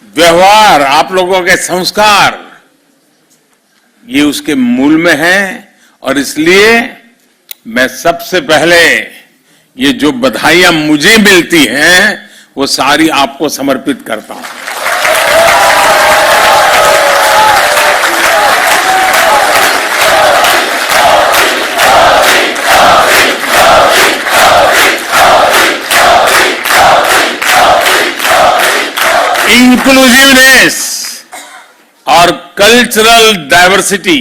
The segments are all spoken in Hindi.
व्यवहार, आप लोगों के संस्कार, ये उसके मूल में है। और इसलिए मैं सबसे पहले ये जो बधाइयां मुझे मिलती हैं वो सारी आपको समर्पित करता हूं। इंक्लूसिवनेस और कल्चरल डाइवर्सिटी,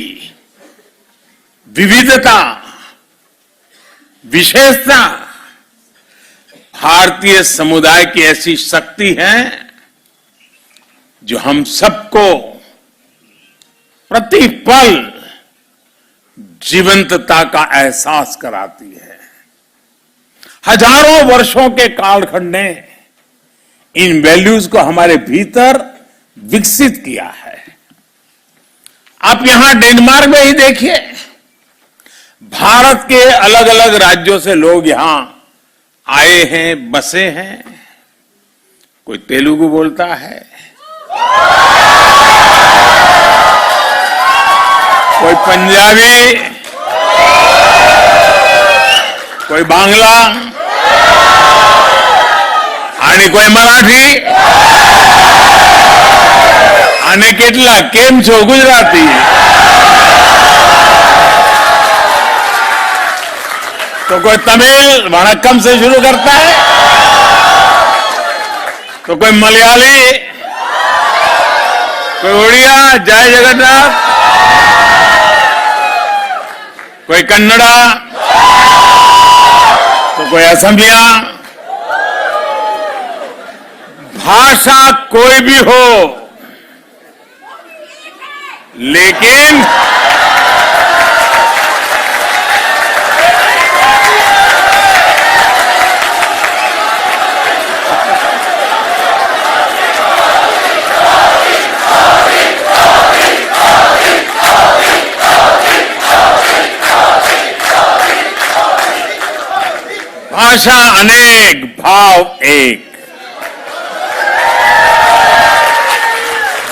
विविधता, विशेषता भारतीय समुदाय की ऐसी शक्ति है जो हम सबको प्रतिपल जीवंतता का एहसास कराती है। हजारों वर्षों के कालखंड ने इन वैल्यूज को हमारे भीतर विकसित किया है। आप यहां डेनमार्क में ही देखिए, भारत के अलग अलग राज्यों से लोग यहां आए हैं, बसे हैं। कोई तेलुगु बोलता है, कोई पंजाबी, कोई बांग्ला आणि कोई मराठी आणि કેટલા કેમ છો ગુજરાતી। तो कोई तमिल वणक्कम से शुरू करता है, तो कोई मलयाली, कोई उड़िया जय जगन्नाथ, कोई कन्नड़ा, तो कोई असमिया। भाषा कोई भी हो, लेकिन भाषा अनेक, भाव एक।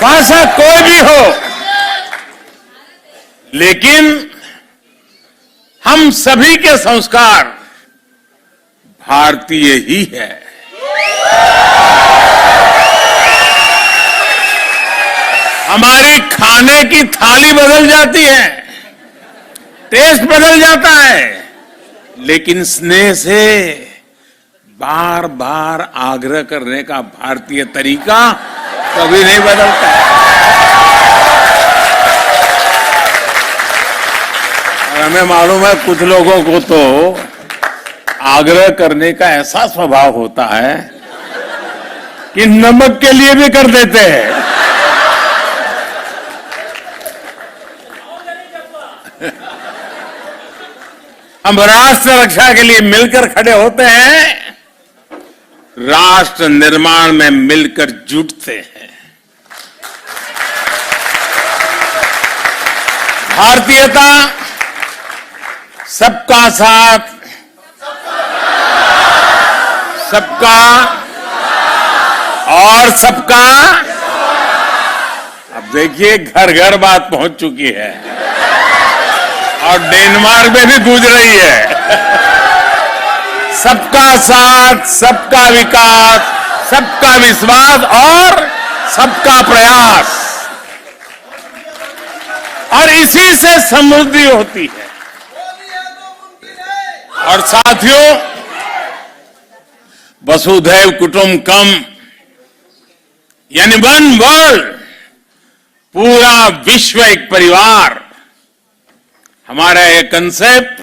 भाषा कोई भी हो, लेकिन हम सभी के संस्कार भारतीय ही है। हमारी खाने की थाली बदल जाती है, टेस्ट बदल जाता है, लेकिन स्नेह से बार बार आग्रह करने का भारतीय तरीका कभी नहीं बदलता। और हमें मालूम है कुछ लोगों को तो आग्रह करने का ऐसा स्वभाव होता है कि नमक के लिए भी कर देते हैं। हम राष्ट्र रक्षा के लिए मिलकर खड़े होते हैं, राष्ट्र निर्माण में मिलकर जुटते हैं। भारतीयता सबका साथ, सबका और सबका। अब देखिए घर घर बात पहुंच चुकी है और डेनमार्क में भी गूंज रही है। सबका साथ, सबका विकास, सबका विश्वास और सबका प्रयास, और इसी से समृद्धि होती है। और साथियों, वसुधैव कुटुंबकम यानी वन वर्ल्ड, पूरा विश्व एक परिवार, हमारा ये कंसेप्ट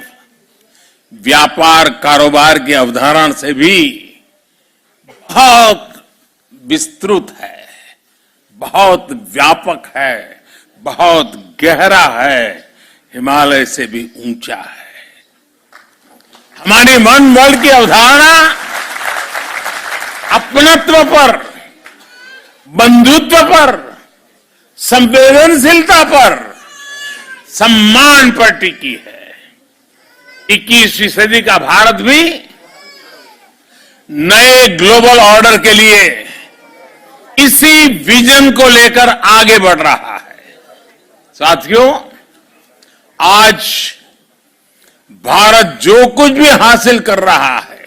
व्यापार कारोबार की अवधारणा से भी बहुत विस्तृत है, बहुत व्यापक है, बहुत गहरा है, हिमालय से भी ऊंचा है। हमारी वन वर्ल्ड की अवधारणा अपनत्व पर, बंधुत्व पर, संवेदनशीलता पर, सम्मान पर टिकी है। 21वीं सदी का भारत भी नए ग्लोबल ऑर्डर के लिए इसी विजन को लेकर आगे बढ़ रहा है। साथियों, आज भारत जो कुछ भी हासिल कर रहा है,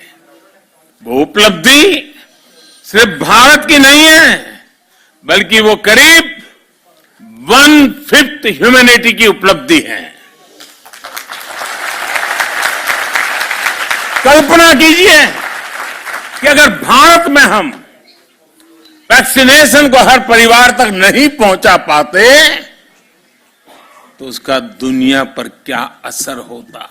वो उपलब्धि सिर्फ भारत की नहीं है, बल्कि वो करीब 1/5 ह्यूमैनिटी की उपलब्धि है। कल्पना कीजिए कि अगर भारत में हम वैक्सीनेशन को हर परिवार तक नहीं पहुंचा पाते तो उसका दुनिया पर क्या असर होता।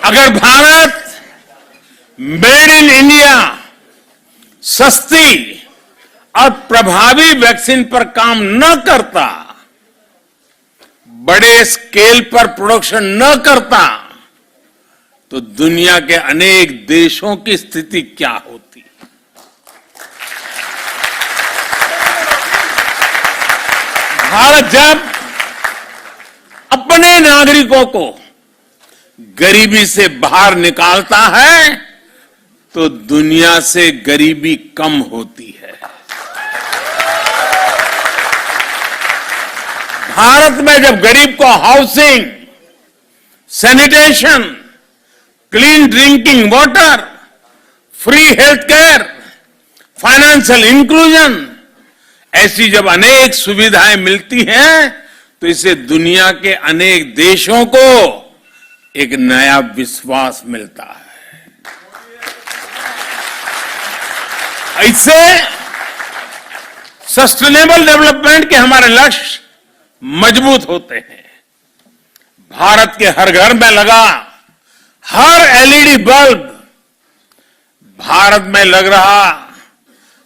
अगर भारत मेड इन इंडिया सस्ती और प्रभावी वैक्सीन पर काम न करता, बड़े स्केल पर प्रोडक्शन न करता, तो दुनिया के अनेक देशों की स्थिति क्या होती। भारत जब अपने नागरिकों को गरीबी से बाहर निकालता है तो दुनिया से गरीबी कम होती है। भारत में जब गरीब को housing, sanitation, clean drinking water, free health care, financial inclusion, ऐसी जब अनेक सुविधाएं मिलती हैं तो इससे दुनिया के अनेक देशों को एक नया विश्वास मिलता है। इससे सस्टेनेबल डेवलपमेंट के हमारे लक्ष्य मजबूत होते हैं। भारत के हर घर में लगा हर एलईडी बल्ब, भारत में लग रहा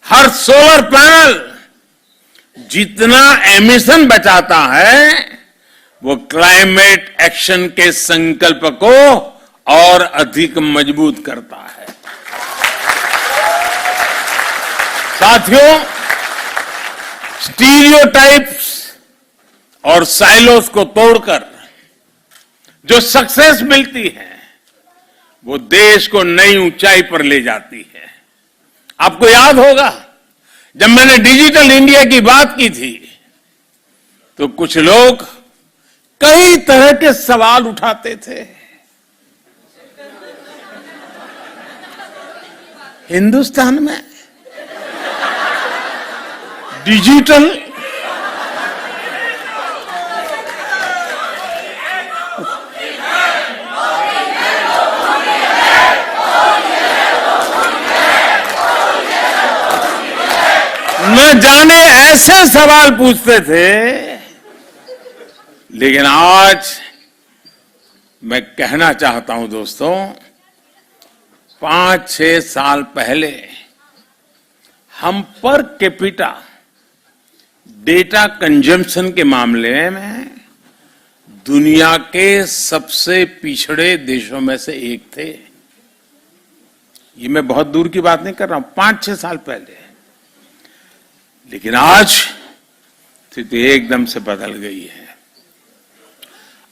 हर सोलर पैनल जितना एमिशन बचाता है वो क्लाइमेट एक्शन के संकल्प को और अधिक मजबूत करता है। साथियों, स्टीरियोटाइप्स और साइलोस को तोड़कर जो सक्सेस मिलती है वो देश को नई ऊंचाई पर ले जाती है। आपको याद होगा जब मैंने डिजिटल इंडिया की बात की थी तो कुछ लोग कई तरह के सवाल उठाते थे। हिंदुस्तान में डिजिटल न जाने ऐसे सवाल पूछते थे, लेकिन आज मैं कहना चाहता हूं दोस्तों, 5-6 साल पहले हम पर कैपिटा डेटा कंजम्पशन के मामले में दुनिया के सबसे पिछड़े देशों में से एक थे। ये मैं बहुत दूर की बात नहीं कर रहा हूं, 5-6 साल पहले। लेकिन आज स्थिति एकदम से बदल गई है।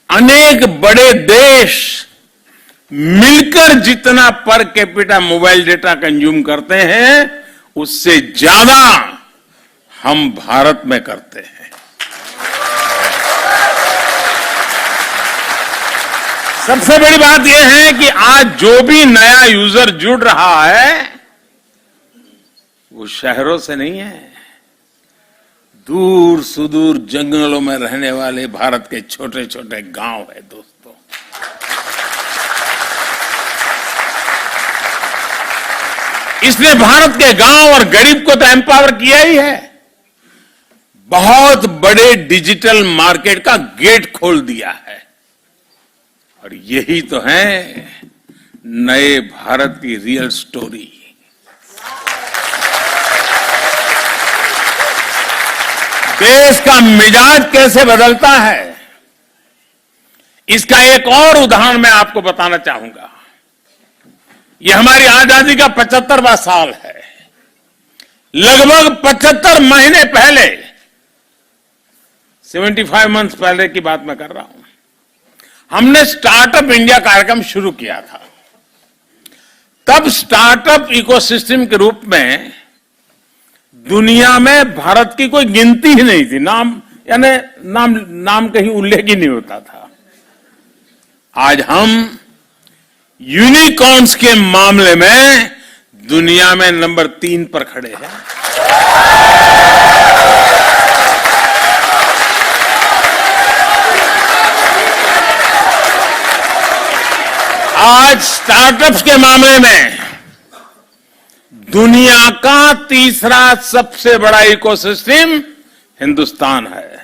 अनेक बड़े देश मिलकर जितना per capita mobile data consume करते हैं उससे ज्यादा हम भारत में करते हैं। सबसे बड़ी बात यह है कि आज जो भी नया यूजर जुड़ रहा है वो शहरों से नहीं है, दूर सुदूर जंगलों में रहने वाले भारत के छोटे छोटे गांव है दोस्तों। इसने भारत के गांव और गरीब को तो एम्पावर किया ही है, बहुत बड़े डिजिटल मार्केट का गेट खोल दिया है। और यही तो है नए भारत की रियल स्टोरी। देश का मिजाज कैसे बदलता है, इसका एक और उदाहरण मैं आपको बताना चाहूंगा। यह हमारी आजादी का 75वां साल है। लगभग 75 महीने पहले, 75 मंथ्स पहले की बात मैं कर रहा हूं, हमने स्टार्टअप इंडिया कार्यक्रम शुरू किया था। तब स्टार्टअप इकोसिस्टम के रूप में दुनिया में भारत की कोई गिनती ही नहीं थी, नाम कहीं उल्लेख ही नहीं होता था। आज हम यूनिकॉर्न्स के मामले में दुनिया में नंबर 3 पर खड़े हैं। आज स्टार्टअप्स के मामले में दुनिया का तीसरा सबसे बड़ा इकोसिस्टम हिंदुस्तान है।